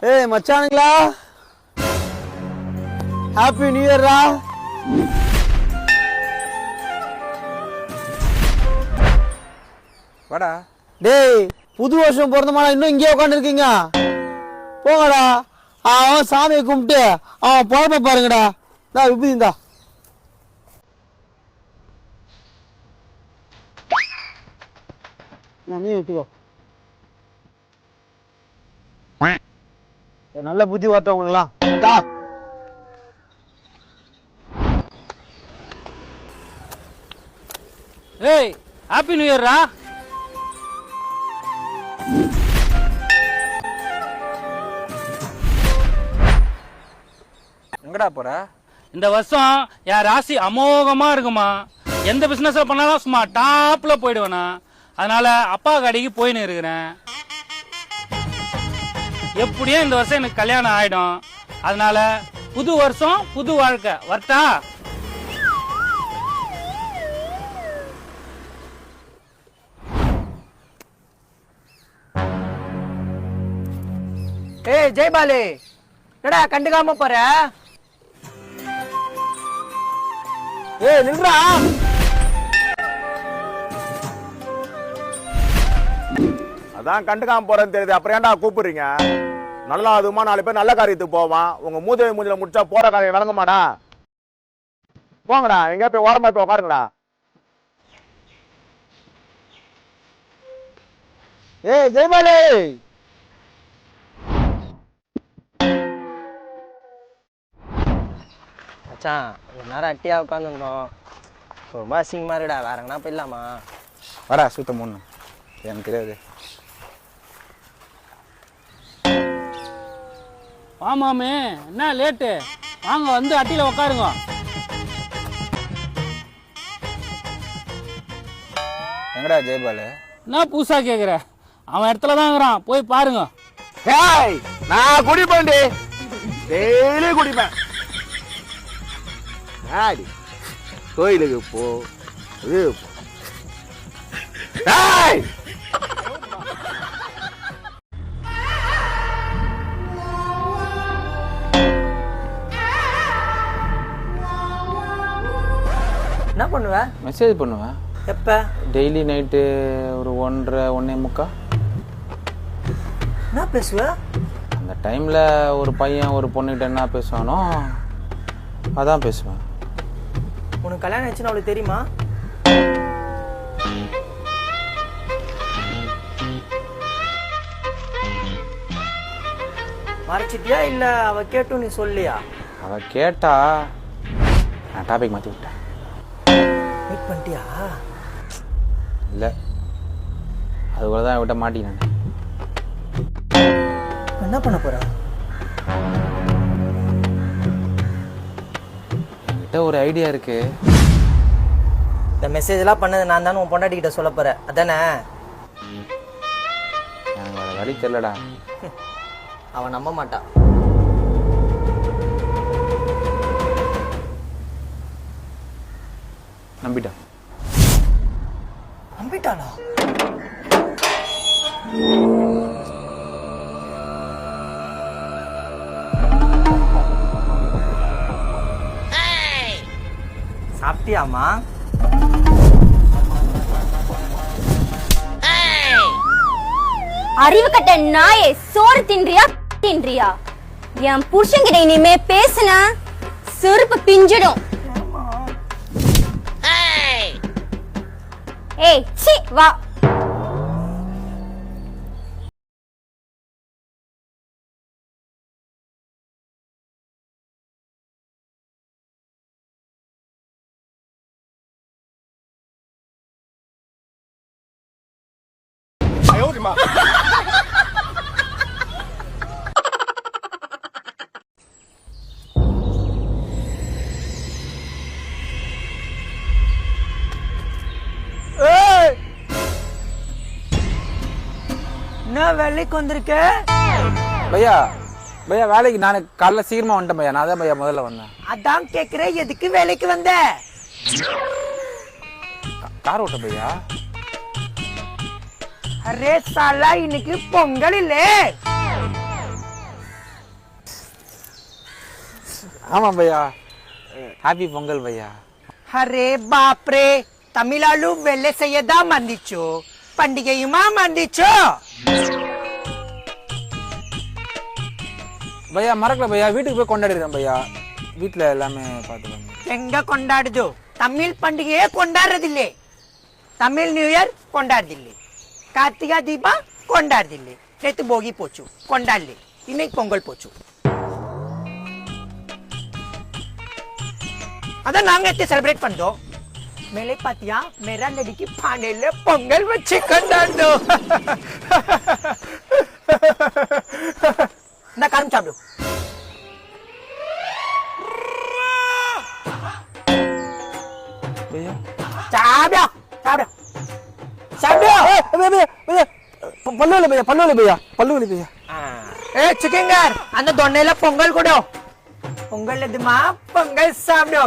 ஏய் மச்சானுங்களா, happy new இயர்ரா. வாடா. டேய் புது வருஷம் பிறந்தமாடா, இன்னும் இங்கேயே உட்காந்துருக்கீங்க? போங்கடா, அவன் சாமியை கும்பிட்டு அவன் பொழப்ப பாருங்கடா. விபதி இந்தா. நீ வச்சுக்கோ. நல்ல புத்தி வார்த்தவங்களாம். ஏய் ஹாப்பி நியூ இயர்ரா. எங்கடா போற? இந்த வருஷம் என் ராசி அமோகமா இருக்குமா. எந்த பிசினஸ் பண்ணாலும் சும்மா டாப்ல போயிடுவேனா. அதனால அப்பா கடைக்கு போயின்னு இருக்கிறேன். எப்படியும் இந்த வருஷம் எனக்கு கல்யாணம் ஆயிடும். அதனால புது வருஷம் புது வாழ்க்கை. வரட்டா? ஏய் ஜெய்பாலு, என்னடா கண்டுக்காம போற? ஏய் நில்றா. அதான் கண்டுக்காம போறேன்னு தெரியுது, அப்புறம் ஏன்டா கூப்பிடுறீங்க? நல்லா அதுமா 4 பேர் நல்ல காரியத்துக்கு போவான். உங்க மூஞ்சில முடிச்சா போற காரியம் விளங்குமாடா? போங்கடா, எங்க போய் ஓரமா போய் உட்காருங்கடா. ஏய் ஜெயபாலு. மச்சான் ஒரு நேரம் அட்டியா உட்காந்துருந்தோம். ரொம்ப அசிங்கமா இருக்குடா. வேற எங்கன்னா போயிடலாமா? வாடா சுத்த மூணு. எனக்கு தெரியாது. ஆமாமே, என்ன லேட்டு? வாங்க வந்து அட்டியில உட்காருங்க. எங்கடா ஜெயபாலு? என்ன புதுசா கேக்குற? அவன் இடத்துல தான் இருக்கிறான், போய் பாருங்க. ஏய் நான் குடிப்பேன்டி, டெய்லி குடிப்பேன். ஆடி கோயிலுக்கு போ. ஏய் என்ன பண்ணுவ? மெசேஜ் பண்ணுவேன். எப்ப? டெய்லி நைட்டு ஒரு 1:30 1:45. என்ன பேசுவ? அந்த டைம்ல ஒரு பையன் ஒரு பொண்ணுகிட்ட என்ன பேசுவானோ அதான் பேசுவேன். உனக்கு கல்யாணம் ஆச்சுன்னு அவளுக்கு தெரியுமா? மறைச்சிட்டியா இல்ல அவ கேட்டும் நீ சொல்லியா? அவ கேட்டா நான் டாபிக் மாத்தி விட்டேன். வெயிட் பண்ணிட்டியா? இல்ல, அதுக்குள்ள தான் விட்ட மாட்டினேன். என்ன பண்ண போற? என்கிட்ட ஒரு ஐடியா இருக்கு. இந்த மெசேஜ் எல்லாம் பண்ணது நான் தானே உன் பொண்டாட்டி கிட்ட சொல்ல போற, அதானே? எனக்கு வேற வழி தெரியலடா. அவன் நம்ப மாட்டான். நம்பிட்டான். நம்பிட்டானா? சாப்பிட்டியாமா? அறிவு கட்ட நாயே, சோறு தின்றியா? என் புருஷன்கிட்ட இனிமே பேசுன செருப்பு பிஞ்சிடும். ஏய் சீ வா. என்ன வேலைக்கு வந்திருக்க? பையா பையா வேலைக்கு நான் காலைல சீக்கிரமா வந்துட்டேன் பையா. நான் தான் பையா முதல்ல வந்தேன். அதான் கேக்குறேன், எதுக்கு வேலைக்கு வந்த? கார் ஓட்ட பையா. அரே சாலா, இன்னைக்கு பொங்கல் இல்ல? ஆமாம் பையா. ஹாப்பி பொங்கல் பையா. అరే బాప్రే తమిళాలు వెళ్ళే செய்யதா மந்திச்சோ பண்டிகையுமா மந்திச்சோ பையா மறக்கல பையா, வீட்டுக்கு போய் கொண்டாடிடுறேன் பையா. வீட்டில் எல்லாமே பார்த்துக்கோங்க. எங்க கொண்டாடுதோ? தமிழ் பண்டிகையே கொண்டாடுறதில்லை. தமிழ் நியூ இயர் கொண்டாடுதில்லை. கார்த்திகா தீபா கொண்டாடுதில்லை. நேத்து போகி போச்சு கொண்டாடல. இன்னைக்கு பொங்கல் போச்சு. அதான் நாங்க எப்படி செலிப்ரேட் பண்ணோம். மேலே பாத்தியா मेरा लड़की पानेले பொங்கல் வச்சு கொண்டாடுதோ. இந்த காரம் சாப்பிடு. பையா சாப்பிடு சாப்பிடு சாப்பிடு. பல்லுவலி பையா, பல்லுவலி பையா, பல்லுவலி பையா. ஏ சிக்கன்கார் அந்த தொண்டையில பொங்கல் கொடு. பொங்கல் எதுமா? பொங்கல் சாப்பிடு.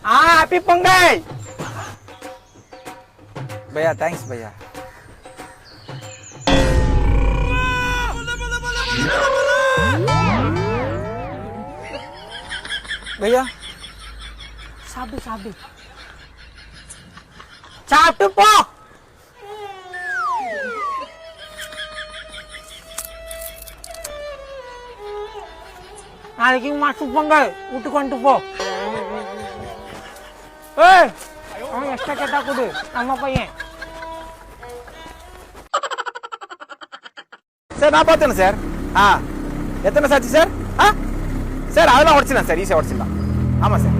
ஹாப்பி பொங்கல் பையா. தேங்க்ஸ் பையா. பையா சாப்பிடு சாப்பிடு சாப்பிட்டு போ. நாளைக்கு மாசு பொங்கல் வீட்டுக்கு வந்துட்டு போ. ஏய் அவன் எக்ஸ்ட்ரா கேட்டா கொடு. நம்ம பையன் சார் நான் பார்த்தேன் சார். எத்தனை சாச்சு சார்? சார் அதெல்லாம் உடச்சிடலாம் சார், ஈஸியாக உடச்சிடலாம். ஆமாம் சார்,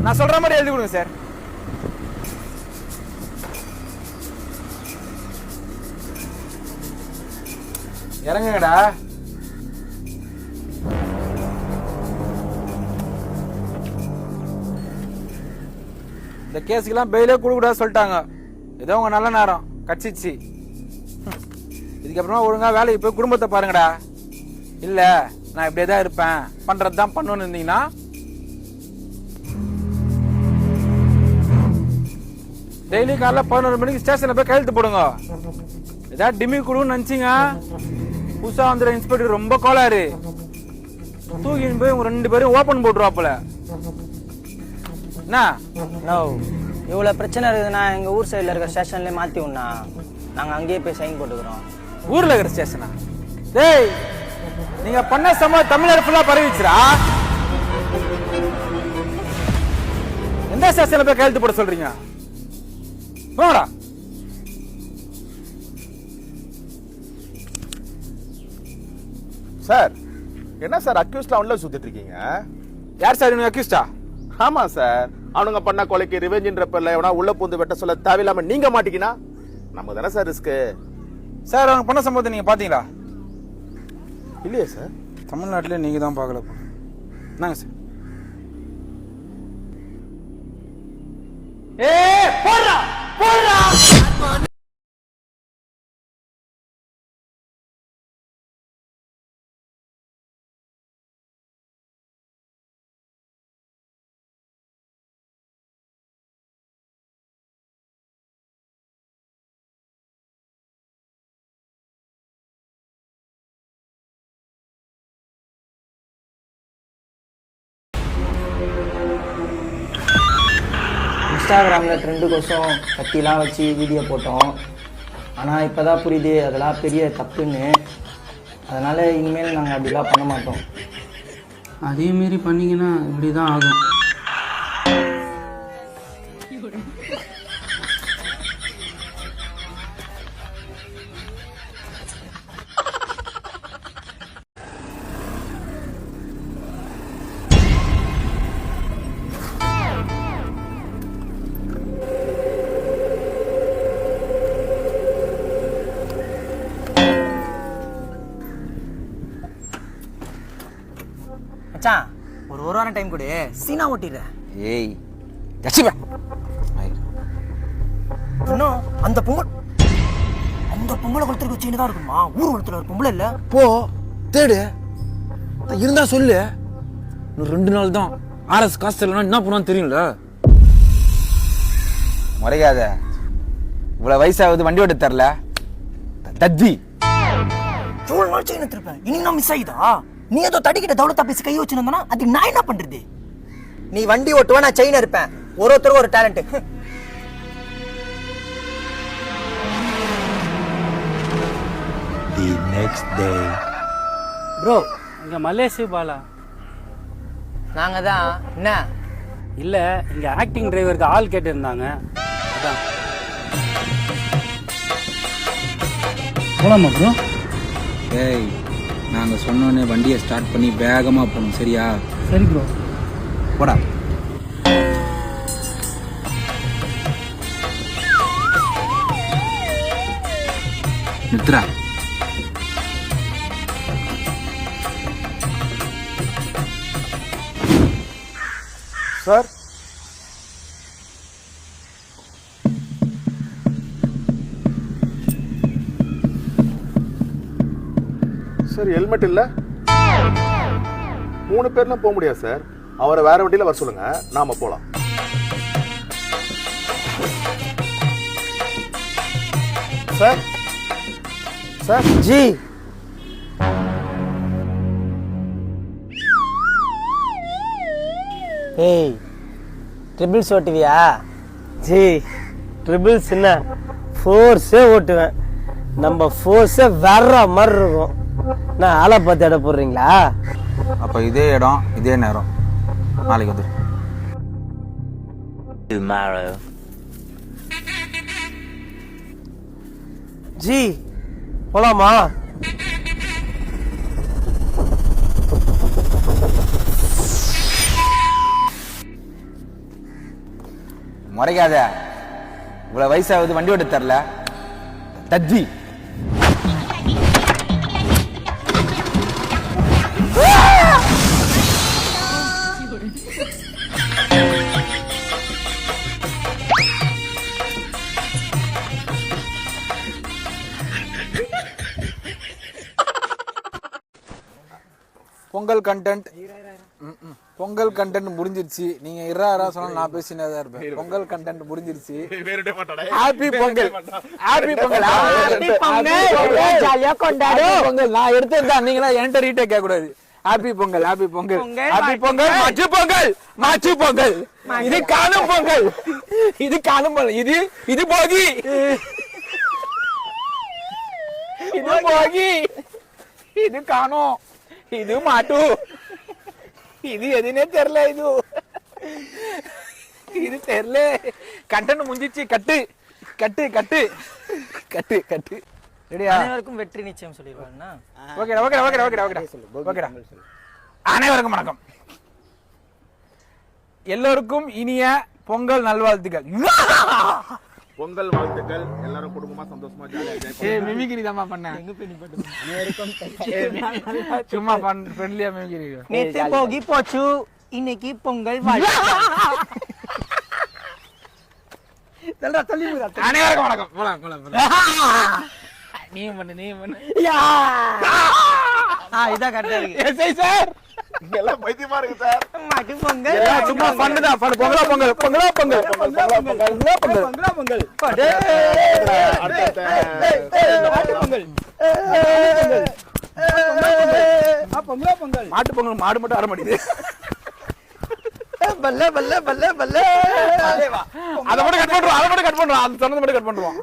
நான் சொல்கிற மாதிரி எழுதி கொடுங்க சார். இறங்குங்கடா. இந்த கேஸுக்கெல்லாம் பெயிலே கொடுக்கூடாது சொல்லிட்டாங்க. ஏதோ உங்க நல்ல நேரம் கட்சிச்சு. இதுக்கப்புறமா ஒழுங்கா வேலைக்கு போய் குடும்பத்தை பாருங்கடா. இல்ல நான் இப்படியே தான் இருப்பேன், பண்றது தான் பண்ணணும்னு இருந்தீங்கன்னா டெய்லி காலைல 11 மணிக்கு ஸ்டேஷன்ல போய் கையெழுத்து போடுங்க. ஏதாவது டிமி கொடுன்னு நினைச்சிங்க, புதுசா வந்துற இன்ஸ்பெக்டர் ரொம்ப கோளாறு. தூக்கின்னு போய் உங்க 2 பேரும் ஓபன் போட்டுருவாப்புல. என்ன நோ இவ்வளோ பிரச்சனை இருக்குதுன்னா எங்கள் ஊர் சைடில் இருக்கிற ஸ்டேஷன்லேயே மாற்றி விடணா. நாங்கள் அங்கேயே போய் சைன் போட்டுக்கிறோம். ஊர்ல இருக்கிற ஸ்டேஷனா? டேய் நீங்க பண்ண சம்பவம் தமிழ்நாடு ஃபுல்லா பரவிச்சுரா. எந்த ஸ்டேஷன்ல போய் கையெழுத்து போட சொல்றீங்க? போடா. சார் என்ன சார் அக்யூஸ்ட்ல உள்ள சுத்திட்டு இருக்கீங்க? யார் சார் நீங்க அக்யூஸ்டா? ஆமா சார், அவனுங்க பண்ண கொலைக்கு ரிவெஞ்சின்ற பேர்ல எவனா உள்ள பூந்து வெட்ட சொல்ல தேவையில்லாம நீங்க மாட்டிக்கினா நம்ம தானே சார் ரிஸ்க். சார் அவங்க பண்ண சம்பவத்தை நீங்க பாத்தீங்களா? இல்லையே சார். தமிழ்நாட்டிலே நீங்க தான் பார்க்கல. என்னங்க சார்? ஏ போடுறா போடுறா. இன்ஸ்டாகிராமில் ட்ரெண்டுக்கோசம் கத்திலாம் வச்சு வீடியோ போட்டோம். ஆனால் இப்போ தான் புரியுது அதெல்லாம் பெரிய தப்புன்னு. அதனால் இனிமேல் நாங்கள் அப்படிலாம் பண்ண மாட்டோம். அதே மாரி பண்ணீங்கன்னா இப்படி தான் ஆகும். மச்சான் ஒரு வாரம் டைம் கொடு, சீனா ஓட்டிடுறேன். ஏய் ஜசிபா இன்னும் அந்த பொம்பளை குளத்துக்கு சீனு தான் இருக்குமா? ஊர் குளத்துல ஒரு பொம்பளை இல்ல. போ தேடு, இருந்தா சொல்லு. இன்னும் 2 நாள் தான். ஆர்எஸ் காசு இல்லைன்னா என்ன பண்ணுவான்னு தெரியும்ல. முறையாத, இவ்வளவு வயசாகுது வண்டி ஓட்ட தரல தத்தி. எவ்வளவு நாள் செயின் எடுத்திருப்பேன், இன்னைக்கு நான் மிஸ் ஆகிதா? நீ ஏதோ தடிக்கிட்ட தௌலத்தா பேசி கை வச்சுருந்தா அதுக்கு நான் என்ன பண்றது? நீ வண்டி ஓட்டுவா, நான் செயின் இருப்பேன். ஒருத்தருக்கு ஒரு talent. The next day. Bro இங்க மலேசி பாலா. நாங்க தான். என்ன இல்ல இங்க ஆக்டிங் டிரைவருக்கு ஆள் கேட்டிருந்தாங்க, அதான். போலாமா ப்ரோ? ஏய், நாங்கள் சொன்னோன்னே வண்டியை ஸ்டார்ட் பண்ணி வேகமாக போகணும், சரியா? சரி ப்ரோ. போடா. நித்ரா. சார் சார் ஹெல்மெட் இல்ல? 3 பேர்லாம் போக முடியாது சார். அவரை வேற வண்டியில வர சொல்லுங்க, நாம போலாம். சார் சார் ஜி ஏய் ட்ரிபிள்ஸ் ஓட்டுவியா? ஜி ட்ரிபிள்ஸ் என்ன ஃபோர்ஸே ஓட்டுவேன். நம்ம ஃபோர்ஸே வேற மாதிரி இருக்கும். நான் ஆளை பார்த்து இடம் போடுறீங்களா? அப்போ இதே இடம் இதே நேரம் நாளைக்கு வந்து. ஜி போலாமா? முறைக்காத. இவ்வளோ வயசாகுது வண்டி ஓட்ட தரல தஜ்ஜி. பொங்கல் கண்டென்ட் முடிஞ்சிருச்சு. நீங்க இரா சொன்னா நான் பேசினே தான் இருப்பேன். பொங்கல் கண்டென்ட் முடிஞ்சிருச்சு. ஹாப்பி பொங்கல். ஹாப்பி பொங்கல். ஜாலியா கொண்டாடு. பொங்கல் நான் எடுத்தேன், நீங்களா என்கிட்ட ரீட்டே கேட்க கூடாது. Happy Pongal. Happy Pongal. Happy Pongal. மாச்சு பொங்கல். மாச்சு பொங்கல். இது காணும் பொங்கல். இது காணும் பொங்கல். இது போகி. இது போகி. இது காணும். இது மாட்டு. இது எதுனே தெரியல. இது தெரியல. கண்டென்ட் முடிஞ்சிச்சு. கட்டு கட்டு கட்டு கட்டு கட்டு. ரெடியா? அனைவருக்கும் வெற்றி நிச்சயம் சொல்லிடுவாங்கண்ணா. ஓகேடா ஓகேடா ஓகேடா ஓகேடா ஓகேடா ஓகேடா. அனைவருக்கும் வணக்கம். எல்லோருக்கும் இனிய பொங்கல் நல்வாழ்த்துக்கள். பொங்கல் வாழ்த்துக்கள். எல்லாரும் குடும்பமா சந்தோஷமா ஜாலியா மிமிகிரி தான் பண்ணேன். சும்மா ஃப்ரெண்ட்லியா மிமிகிரி. நேத்து போகி போச்சு, இன்னைக்கு பொங்கல் வாழ்த்து. அனைவருக்கும் வணக்கம். போலாம் போலாம் போலாம். நீயும் பண்ணு. இதான் கரெக்டா இருக்கு. எஸ்ஐ சார் எல்லாம் பைத்தியமா இருக்கு சார். மாட்டு பொங்கல். எல்லாம் சும்மா பண்ணுதான். பொங்கலா பொங்கல். பொங்கலா பொங்கல். பொங்கலா பொங்கல். பொங்கலா பொங்கல். மாட்டு பொங்கல். மாடு மட்டும் ஆட மாட்டேங்குது. பல்ல பல்ல பல்ல பல்ல. அதை மட்டும் கட் பண்றோம். அந்த சொன்னதை மட்டும் கட் பண்றோம்.